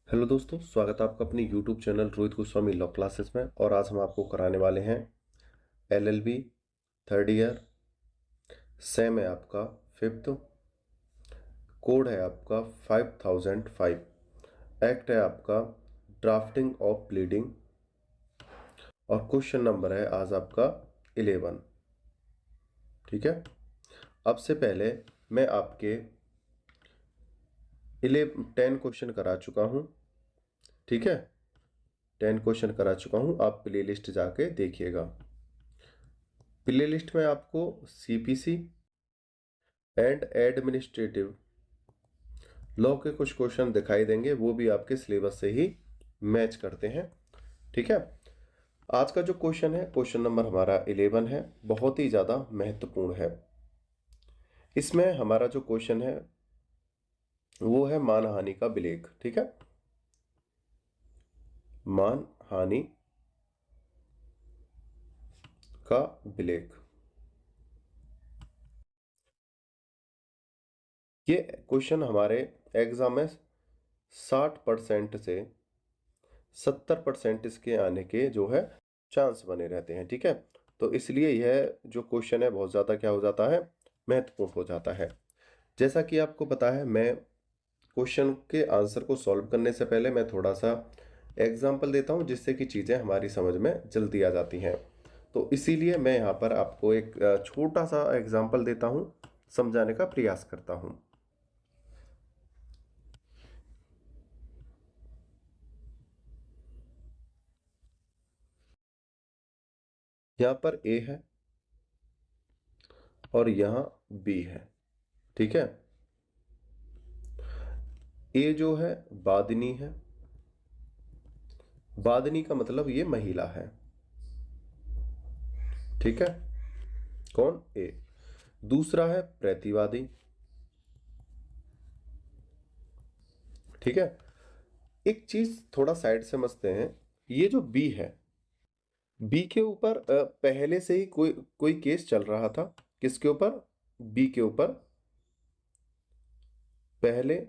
Hello दोस्तों, स्वागत है आपका अपने YouTube channel Rohit Goswami law classes में। और आज हम आपको कराने वाले हैं एलएलबी थर्ड ईयर। सेम है आपका फिफ्थ। कोड है आपका 5005। एक्ट है आपका ड्राफ्टिंग ऑफ प्लीडिंग। और क्वेश्चन नंबर है आज आपका 11। ठीक है। अब से पहले मैं आपके 10 क्वेश्चन करा चुका हूँ। ठीक है, 10 क्वेश्चन करा चुका हूँ। आप प्ले लिस्ट जाके देखिएगा। प्ले लिस्ट में आपको सीपीसी एंड एडमिनिस्ट्रेटिव लॉ के कुछ क्वेश्चन दिखाई देंगे, वो भी आपके सिलेबस से ही मैच करते हैं। ठीक है। आज का जो क्वेश्चन है, क्वेश्चन नंबर हमारा 11 है, बहुत ही ज़्यादा महत्वपूर्ण है। इसमें हमारा जो क्वेश्चन है वो है मानहानि का विलेख। ठीक है, मानहानि का विलेख। ये क्वेश्चन हमारे एग्जाम में 60% से 70% इसके आने के जो है चांस बने रहते हैं। ठीक है, तो इसलिए यह जो क्वेश्चन है बहुत ज़्यादा क्या हो जाता है, महत्वपूर्ण हो जाता है। जैसा कि आपको पता है, मैं क्वेश्चन के आंसर को सॉल्व करने से पहले मैं थोड़ा सा एग्जाम्पल देता हूं, जिससे कि चीज़ें हमारी समझ में जल्दी आ जाती हैं। तो इसीलिए मैं यहाँ पर आपको एक छोटा सा एग्जाम्पल देता हूं, समझाने का प्रयास करता हूं। यहाँ पर ए है और यहाँ बी है। ठीक है, ए जो है बादिनी है। बादिनी का मतलब ये महिला है। ठीक है, कौन? ए। दूसरा है प्रतिवादी। ठीक है, एक चीज थोड़ा साइड से समझते हैं। ये जो बी है, बी के ऊपर पहले से ही कोई कोई केस चल रहा था। किसके ऊपर? बी के ऊपर पहले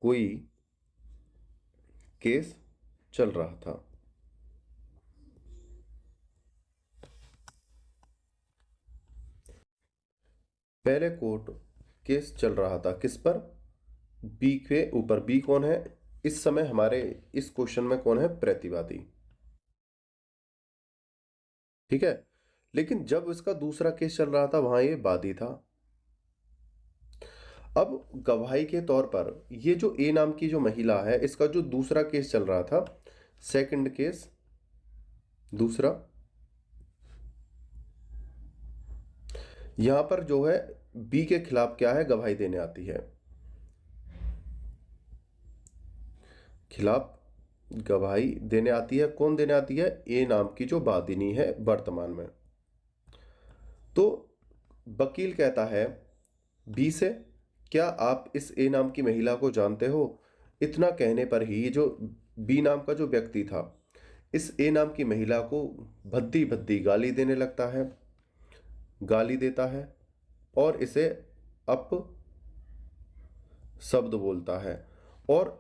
कोई केस चल रहा था। पहले कोर्ट केस चल रहा था किस पर? बी के ऊपर। बी कौन है इस समय हमारे इस क्वेश्चन में? कौन है? प्रतिवादी। ठीक है, लेकिन जब इसका दूसरा केस चल रहा था वहां ये वादी था। अब गवाही के तौर पर ये जो ए नाम की जो महिला है, इसका जो दूसरा केस चल रहा था, सेकंड केस, दूसरा, यहां पर जो है बी के खिलाफ क्या है, गवाही देने आती है। खिलाफ गवाही देने आती है। कौन देने आती है? ए नाम की जो वादिनी है वर्तमान में। तो वकील कहता है बी से, क्या आप इस ए नाम की महिला को जानते हो? इतना कहने पर ही ये जो बी नाम का जो व्यक्ति था, इस ए नाम की महिला को भद्दी भद्दी गाली देने लगता है, गाली देता है और इसे अप शब्द बोलता है और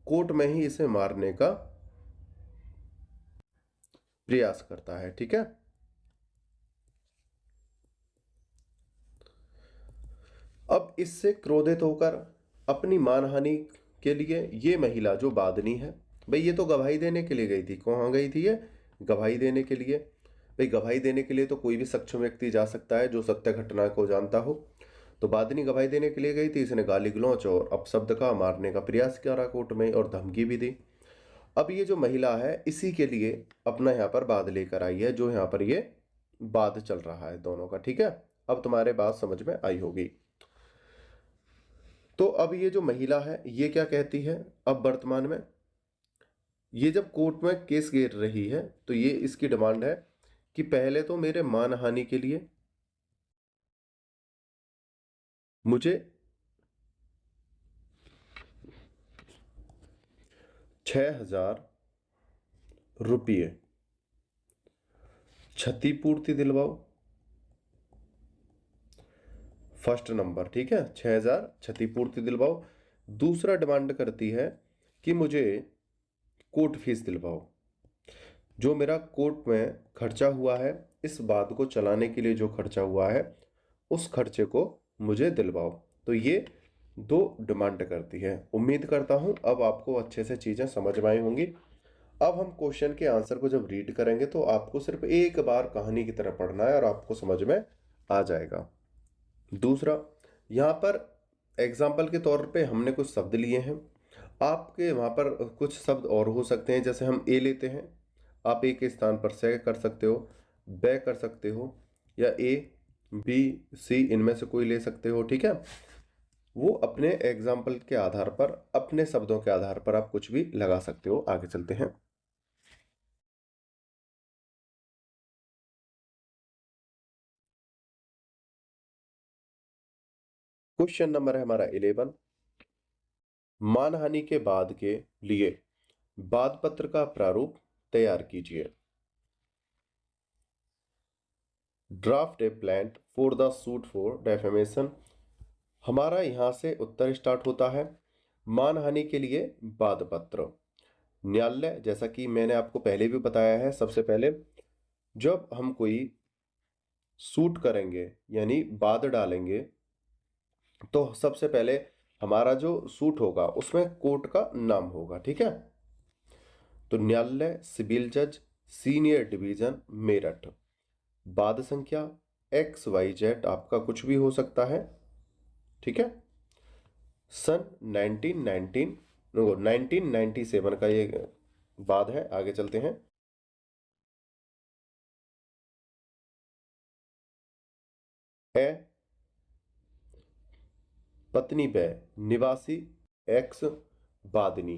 कोर्ट में ही इसे मारने का प्रयास करता है। ठीक है, अब इससे क्रोधित होकर अपनी मानहानि के लिए ये महिला जो वादिनी है, भाई ये तो गवाही देने के लिए गई थी। कहाँ गई थी ये? गवाही देने के लिए। भाई गवाही देने के लिए तो कोई भी सक्षम व्यक्ति जा सकता है जो सत्य घटना को जानता हो। तो वादिनी गवाही देने के लिए गई थी, इसने गाली गलौच और अपशब्द का मारने का प्रयास किया कोर्ट में और धमकी भी दी। अब ये जो महिला है इसी के लिए अपना यहाँ पर वाद लेकर आई है, जो यहाँ पर ये वाद चल रहा है दोनों का। ठीक है, अब तुम्हारे बात समझ में आई होगी। तो अब ये जो महिला है ये क्या कहती है? अब वर्तमान में ये जब कोर्ट में केस घेर रही है तो ये इसकी डिमांड है कि पहले तो मेरे मानहानि के लिए मुझे 6,000 रुपये क्षतिपूर्ति दिलवाओ। फर्स्ट नंबर, ठीक है, 6,000 क्षतिपूर्ति दिलवाओ। दूसरा डिमांड करती है कि मुझे कोर्ट फीस दिलवाओ, जो मेरा कोर्ट में खर्चा हुआ है, इस बात को चलाने के लिए जो खर्चा हुआ है उस खर्चे को मुझे दिलवाओ। तो ये दो डिमांड करती है। उम्मीद करता हूं अब आपको अच्छे से चीजें समझ में आई होंगी। अब हम क्वेश्चन के आंसर को जब रीड करेंगे तो आपको सिर्फ एक बार कहानी की तरह पढ़ना है और आपको समझ में आ जाएगा। दूसरा, यहाँ पर एग्जाम्पल के तौर पे हमने कुछ शब्द लिए हैं, आपके वहाँ पर कुछ शब्द और हो सकते हैं। जैसे हम ए लेते हैं, आप ए के स्थान पर से कर सकते हो, बै कर सकते हो, या ए बी सी इनमें से कोई ले सकते हो। ठीक है, वो अपने एग्जाम्पल के आधार पर, अपने शब्दों के आधार पर आप कुछ भी लगा सकते हो। आगे चलते हैं। क्वेश्चन नंबर है हमारा 11। मानहानि के बाद के लिए बाद पत्र का प्रारूप तैयार कीजिए। Draft A plan for the suit for defamation. हमारा यहां से उत्तर स्टार्ट होता है। मानहानि के लिए बाद पत्र, न्यायालय, जैसा कि मैंने आपको पहले भी बताया है, सबसे पहले जब हम कोई सूट करेंगे यानी वाद डालेंगे तो सबसे पहले हमारा जो सूट होगा उसमें कोर्ट का नाम होगा। ठीक है, तो न्यायालय सिविल जज सीनियर डिवीजन मेरठ, वाद संख्या XYZ आपका कुछ भी हो सकता है। ठीक है, सन 1997 का ये वाद है। आगे चलते हैं। है पत्नी बै निवासी एक्स बादनी।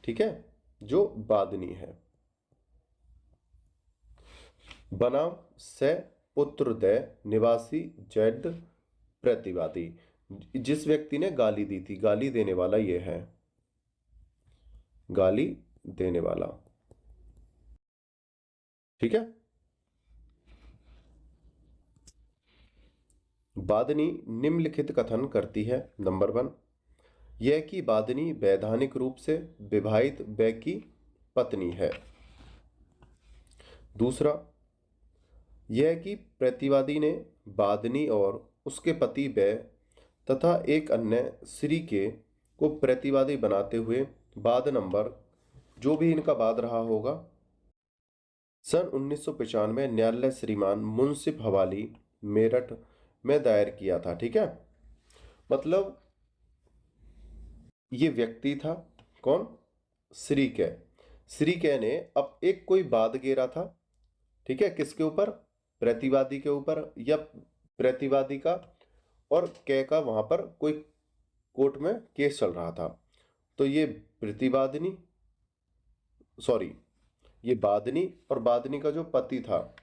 ठीक है, जो बादनी है। बनाम से पुत्र दे निवासी जेड प्रतिवादी, जिस व्यक्ति ने गाली दी थी, गाली देने वाला ये है, गाली देने वाला। ठीक है, बादनी निम्नलिखित कथन करती है। नंबर 1, यह कि बादनी वैधानिक रूप से विवाहित बै की पत्नी है। दूसरा, यह कि प्रतिवादी ने बादनी और उसके पति बै तथा एक अन्य श्री के को प्रतिवादी बनाते हुए वाद नंबर, जो भी इनका वाद रहा होगा, सन 1995 न्यायालय श्रीमान मुंसिफ हवाली मेरठ में दायर किया था। ठीक है, मतलब ये व्यक्ति था कौन, श्रीकै। श्रीकै ने अब एक कोई वाद घेरा था। ठीक है, किसके ऊपर, प्रतिवादी के ऊपर, या प्रतिवादी का और कै का वहां पर कोई कोर्ट में केस चल रहा था। तो ये प्रतिवादिनी, सॉरी, ये बादनी और बादनी का जो पति था,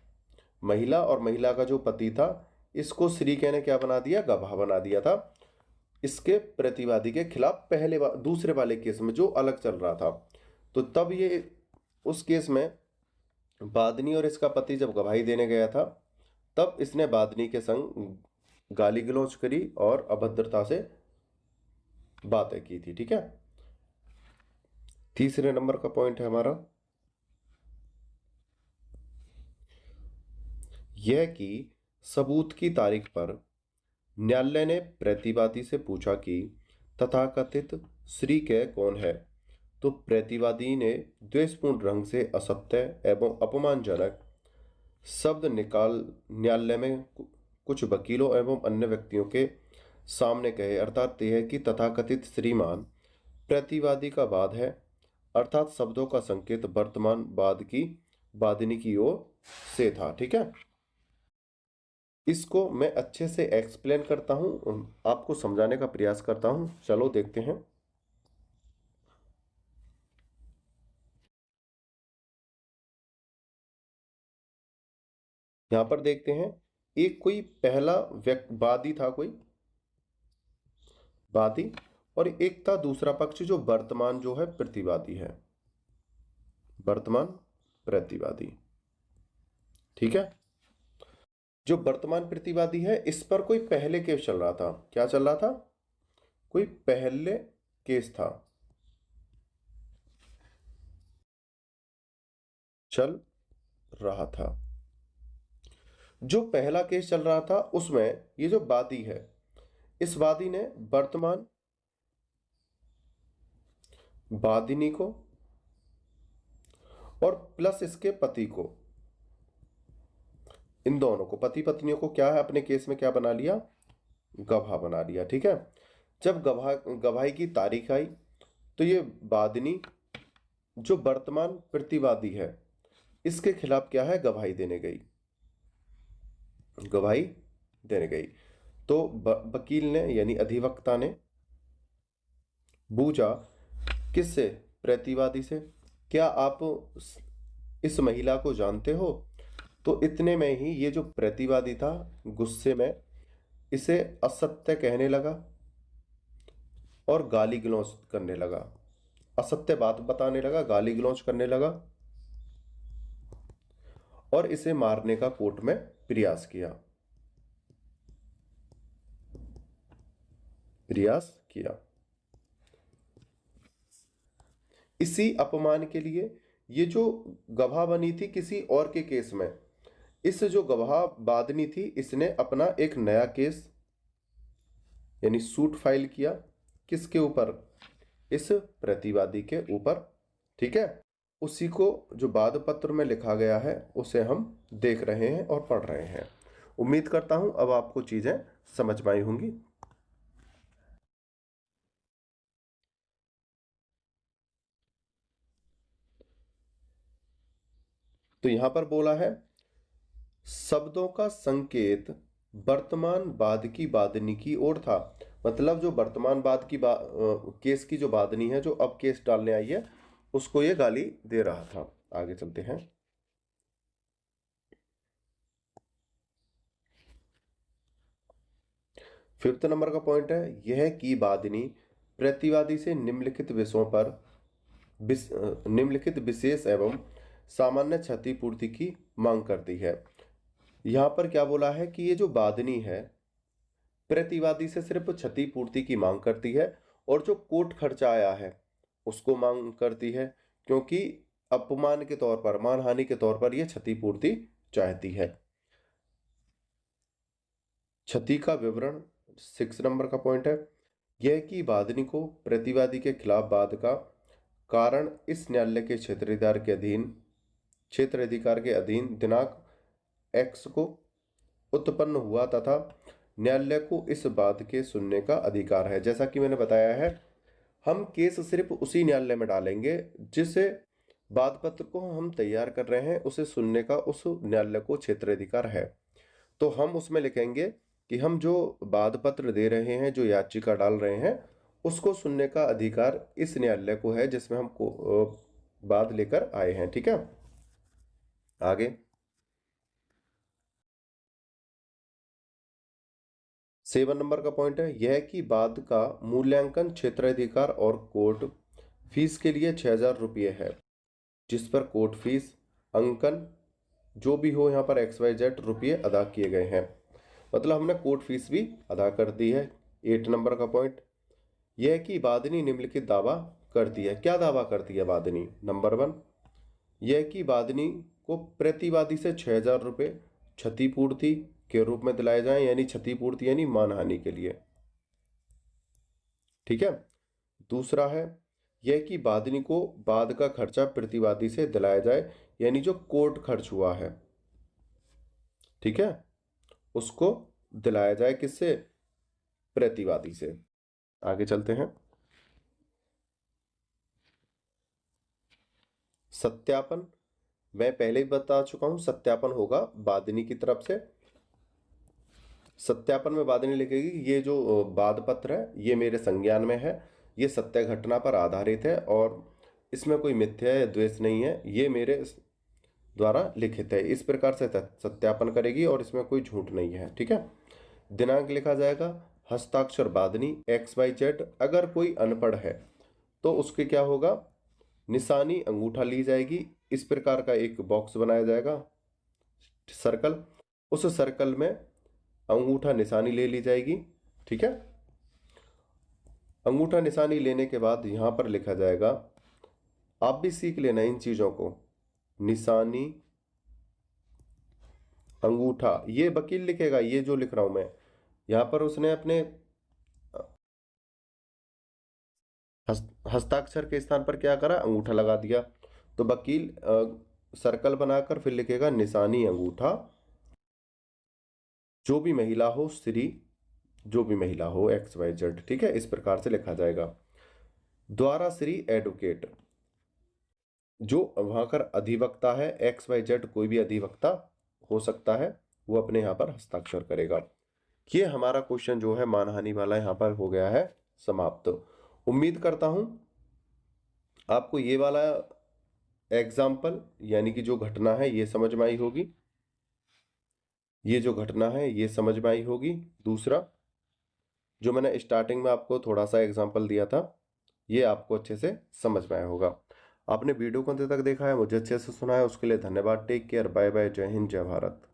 महिला और महिला का जो पति था, इसको श्रीकै ने क्या बना दिया, गवाह बना दिया था इसके प्रतिवादी के खिलाफ पहले दूसरे वाले केस में जो अलग चल रहा था। तो तब ये उस केस में बादनी और इसका पति जब गवाही देने गया था, तब इसने बादनी के संग गाली गलौज करी और अभद्रता से बातें की थी। ठीक है, तीसरे नंबर का पॉइंट है हमारा यह कि सबूत की तारीख पर न्यायालय ने प्रतिवादी से पूछा कि तथाकथित श्रीकै कौन है। तो प्रतिवादी ने द्वेषपूर्ण ढंग से असत्य एवं अपमानजनक शब्द निकाल न्यायालय में कुछ वकीलों एवं अन्य व्यक्तियों के सामने कहे, अर्थात यह कि तथाकथित श्रीमान प्रतिवादी का वाद है, अर्थात शब्दों का संकेत वर्तमान वाद की वादिनी की ओर से था। ठीक है, इसको मैं अच्छे से एक्सप्लेन करता हूं, आपको समझाने का प्रयास करता हूं। चलो देखते हैं। यहां पर देखते हैं, एक कोई पहला वादी था, कोई वादी, और एक था दूसरा पक्ष जो वर्तमान जो है प्रतिवादी है, वर्तमान प्रतिवादी। ठीक है, जो वर्तमान प्रतिवादी है इस पर कोई पहले केस चल रहा था। क्या चल रहा था, कोई पहले केस था। चल रहा था। जो पहला केस चल रहा था उसमें ये जो वादी है, इस वादी ने वर्तमान वादिनी को और प्लस इसके पति को, इन दोनों को, पति पत्नियों को क्या है, अपने केस में क्या बना लिया, गवाह बना लिया। ठीक है। जब गवाही की तारीख आई तो ये वादिनी जो वर्तमान प्रतिवादी है इसके खिलाफ क्या है, गवाही देने गई, गवाही देने गई। तो वकील ने यानी अधिवक्ता ने पूछा किससे, प्रतिवादी से, क्या आप इस महिला को जानते हो? तो इतने में ही ये जो प्रतिवादी था गुस्से में इसे असत्य कहने लगा और गाली गलौज करने लगा, असत्य बात बताने लगा, गाली गलौज करने लगा और इसे मारने का कोर्ट में प्रयास किया, प्रयास किया। इसी अपमान के लिए ये जो गवाह बनी थी किसी और के केस में, इस जो गवाह वादनी थी इसने अपना एक नया केस यानी सूट फाइल किया, किसके ऊपर, इस प्रतिवादी के ऊपर। ठीक है। उसी को जो वाद पत्र में लिखा गया है उसे हम देख रहे हैं और पढ़ रहे हैं। उम्मीद करता हूं अब आपको चीजें समझ में आई होंगी। तो यहां पर बोला है शब्दों का संकेत वर्तमान वाद की वादनी की ओर था। मतलब जो वर्तमान वाद की केस की जो वादनी है जो अब केस डालने आई है उसको ये गाली दे रहा था। आगे चलते हैं। फिफ्थ नंबर का पॉइंट है यह कि वादिनी प्रतिवादी से निम्नलिखित विषयों पर निम्नलिखित विशेष एवं सामान्य क्षतिपूर्ति की मांग करती है। यहां पर क्या बोला है कि ये जो वादिनी है प्रतिवादी से सिर्फ क्षतिपूर्ति की मांग करती है और जो कोर्ट खर्चा आया है उसको मांग करती है, क्योंकि अपमान के तौर पर, मानहानि के तौर पर यह क्षतिपूर्ति चाहती है। क्षति का विवरण 6 नंबर का पॉइंट है यह कि वादिनी को प्रतिवादी के खिलाफ वाद का कारण इस न्यायालय के क्षेत्राधिकार के अधीन दिनांक एक्स को उत्पन्न हुआ तथा न्यायालय को इस बात के सुनने का अधिकार है। जैसा कि मैंने बताया है हम केस सिर्फ उसी न्यायालय में डालेंगे जिसे वाद पत्र को हम तैयार कर रहे हैं उसे सुनने का उस न्यायालय को क्षेत्राधिकार है। तो हम उसमें लिखेंगे कि हम जो वाद पत्र दे रहे हैं, जो याचिका डाल रहे हैं, उसको सुनने का अधिकार इस न्यायालय को है जिसमें हम वाद लेकर आए हैं। ठीक है। आगे 7 नंबर का पॉइंट है यह कि वाद का मूल्यांकन क्षेत्राधिकार और कोर्ट फीस के लिए 6,000 रुपये है, जिस पर कोर्ट फीस अंकन जो भी हो यहाँ पर XYZ रुपये अदा किए गए हैं। मतलब हमने कोर्ट फीस भी अदा कर दी है। 8 नंबर का पॉइंट यह कि वादिनी निम्नलिखित दावा करती है। क्या दावा करती है वादिनी? नंबर 1 यह कि वादिनी को प्रतिवादी से 6,000 रुपये क्षतिपूर्ति के रूप में दिलाए जाएं, यानी क्षतिपूर्ति यानी मानहानि के लिए। ठीक है। दूसरा है यह कि वादिनी को वाद का खर्चा प्रतिवादी से दिलाया जाए, यानी जो कोर्ट खर्च हुआ है, ठीक है, उसको दिलाया जाए किससे? प्रतिवादी से। आगे चलते हैं। सत्यापन मैं पहले ही बता चुका हूं, सत्यापन होगा वादिनी की तरफ से। सत्यापन में वादिनी लिखेगी ये जो वाद पत्र है ये मेरे संज्ञान में है, ये सत्य घटना पर आधारित है और इसमें कोई मिथ्या या द्वेष नहीं है, ये मेरे द्वारा लिखित है। इस प्रकार से सत्यापन करेगी और इसमें कोई झूठ नहीं है। ठीक है। दिनांक लिखा जाएगा हस्ताक्षर वादिनी XYZ। अगर कोई अनपढ़ है तो उसके क्या होगा, निशानी अंगूठा ली जाएगी। इस प्रकार का एक बॉक्स बनाया जाएगा, सर्कल, उस सर्कल में अंगूठा निशानी ले ली जाएगी। ठीक है। अंगूठा निशानी लेने के बाद यहां पर लिखा जाएगा, आप भी सीख लेना इन चीजों को, निशानी अंगूठा, ये वकील लिखेगा, ये जो लिख रहा हूं मैं, यहां पर उसने अपने हस्ताक्षर के स्थान पर क्या करा, अंगूठा लगा दिया। तो वकील सर्कल बनाकर फिर लिखेगा निशानी अंगूठा, जो भी महिला हो, श्री, जो भी महिला हो, XYZ, ठीक है, इस प्रकार से लिखा जाएगा। द्वारा श्री एडवोकेट, जो वहां कर अधिवक्ता है, XYZ कोई भी अधिवक्ता हो सकता है, वो अपने यहां पर हस्ताक्षर करेगा। ये हमारा क्वेश्चन जो है मानहानि वाला यहां पर हो गया है समाप्त। उम्मीद करता हूं आपको ये वाला एग्जाम्पल यानी कि जो घटना है ये समझ में आई होगी, ये जो घटना है ये समझ में आई होगी। दूसरा जो मैंने स्टार्टिंग में आपको थोड़ा सा एग्जाम्पल दिया था, ये आपको अच्छे से समझ में आया होगा। आपने वीडियो को अंत तक देखा है, मुझे अच्छे से सुना है, उसके लिए धन्यवाद। टेक केयर, बाय बाय, जय हिंद, जय भारत।